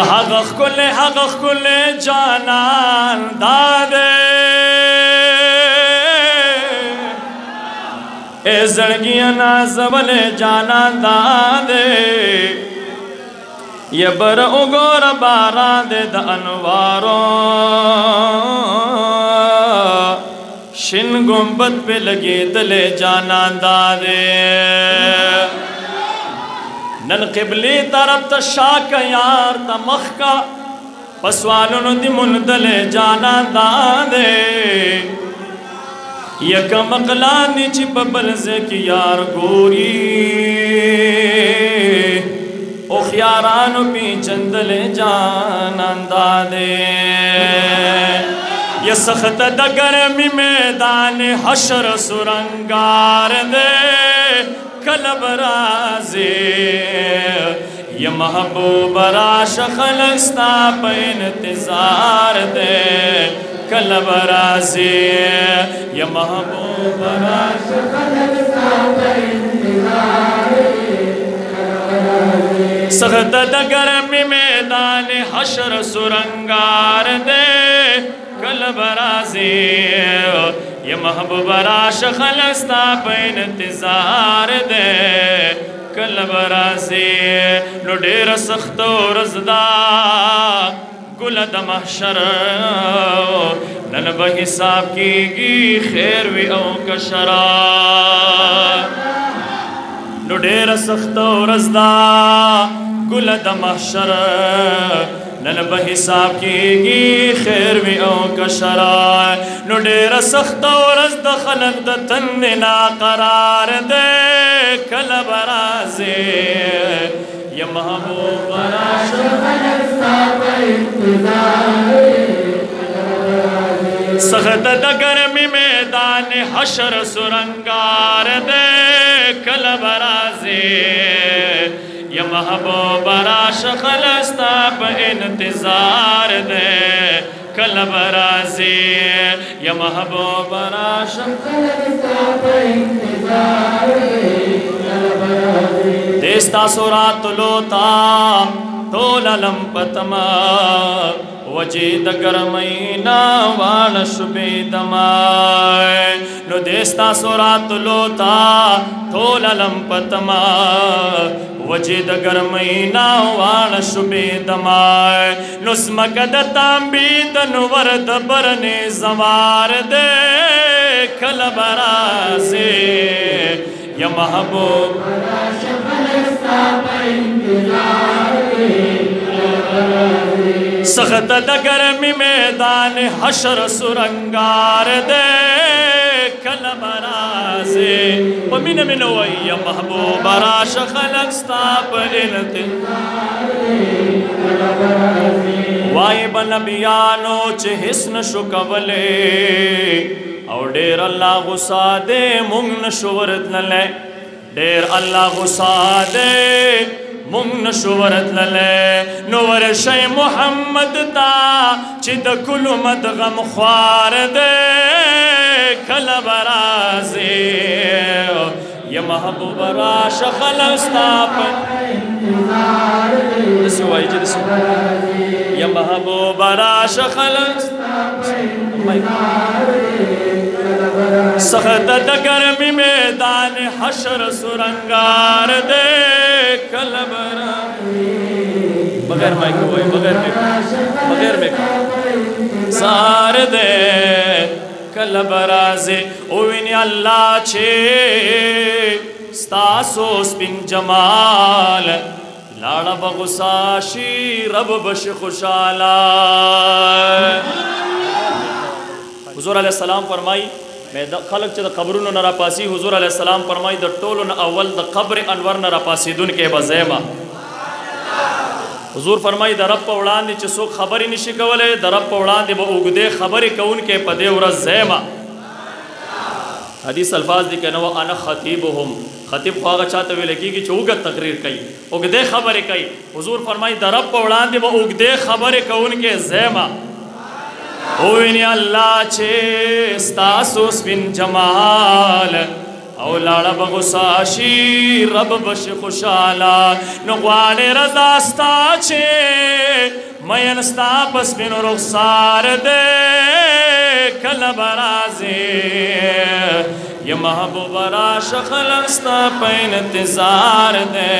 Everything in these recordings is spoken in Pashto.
حق خل جانان دادے اے زڑگیاں نازول جانان دادے یہ بر اگور باران دے دا انواروں شن گنبد پہ لگے دلے جانان دادے نن قبلی طرف تا شاک یار تا مخکا پسوالونو دی مندلے جانان دادے یکا مقلانی چی پبلزے کی یار گوری او خیارانو پی چندلے جانان دادے یہ سخت دگرمی میدان حشر سرنگار دے کلب رازے یہ محبوب راش خلقستا پہ انتظار دے کلب رازے یہ محبوب راش خلقستا پہ انتظار دے سخت دگرمی میدان حشر سرنگار دے کلب رازے یہ محبوب راش خلقستا پہ انتظار دے کلب رازے نو ڈیر سخت و رزدہ گلد محشر نن بحساب کی گی خیر وی او کشرا نو ڈیر سخت و رزدہ گلد محشر نن بحساب کی گی خیر وی او کشرا نو ڈیر سخت و رزد خلق دا تن ناقرار دے کلب رازے یہ محبوب راش خلقستا پہ انتظار سخت دگرمی میدان حشر سرنگار دے کلب رازے یہ محبوب راش خلقستا پہ انتظار دے کلب رازے یہ محبوب راش خلقستا پہ انتظار دے کلب رازے دیستا سورات لوتا تولا لمپتما وجید گرمینا وال شبید مائے نو دیستا سورات لوتا تولا لمپتما وجید گرمینا وال شبید مائے نو سمکد تامبید نورد برنی زوار دے کلب رازے یا محبوب راش خلقستا پہ انتظار دے سخت دگرمی میدان حشر سرنگار دے کلب رازے ومین منوئی یا محبوب راش خلقستا پہ انتظار دے کلب رازے وائی بنبیانو چھ حسن شکولے او ڈیر اللہ غصہ دے مونگ نشورت للے ڈیر اللہ غصہ دے مونگ نشورت للے نور شای محمد تا چید کلو مدغم خوار دے کلب رازے یہ محبوب راش خلقستا پہ انتظار دے یہ محبوب راش خلقستا پہ انتظار دے سخت دگرمی میدان حشر سرنگار دے کلب رازے بغیر مائک ہوئی بغیر مائک سار دے کلب رازے اوینی اللہ چھے ستاسو سپن جمال لاڑا بغساشی رب بش خوشالا حضور علیہ السلام فرمائی میں خلق چھ دا قبرونو نرا پاسی حضور علیہ السلام فرمائی دا ٹولن اول دا قبر انور نرا پاسی دن کے بزیمہ حضور فرمائی دا رب پوڑان دی چھ سوک خبری نشی کولے دا رب پوڑان دی با اگدے خبری کون کے پدے ورز زیمہ حدیث الفاظ دی کہ نو انا خطیبهم خطیب خواہا چاہتا ہوئے لگی کہ چوگت تقریر کئی اگدے خبری کئی حضور فرمائی دا رب پوڑان دی با اگدے خبری کون کے زیمہ اوینی اللہ چھے ستاسوس بن جمال او لاڑا بغساشی رب بش خوشالا نغوان رضاستا چھے مین ستا پسپین رخسار دے کل برازی یہ محبوب راش خلستا پہ انتظار دے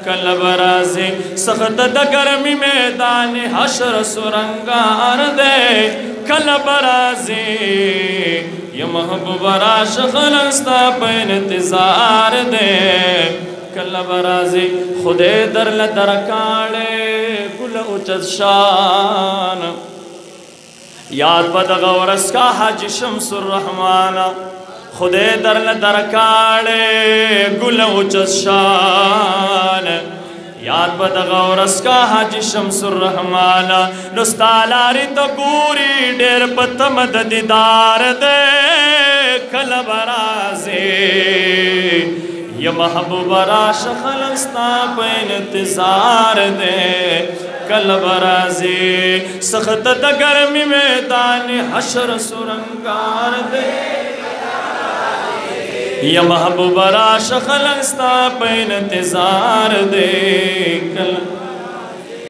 کل برازی سخت دگرمی میدان حشر سرنگار دے کل برازی یہ محبوب راش خلستا پہ انتظار دے کل برازی خودے در لدرکاڑے گل اچت شان یاد بدغورس کا حج شمس الرحمن خودے در لدرکاڑے گل اچت شان یاد بدغورس کا حج شمس الرحمن نستالاری تو گوری ڈیر پتمد دیدار دے کل برازی یہ محبوب راش خلستا پہ انتظار دے کل برازی سخت دگرمی میدان حشر سرنگار دے یہ محبوب راش خلستا پہ انتظار دے کل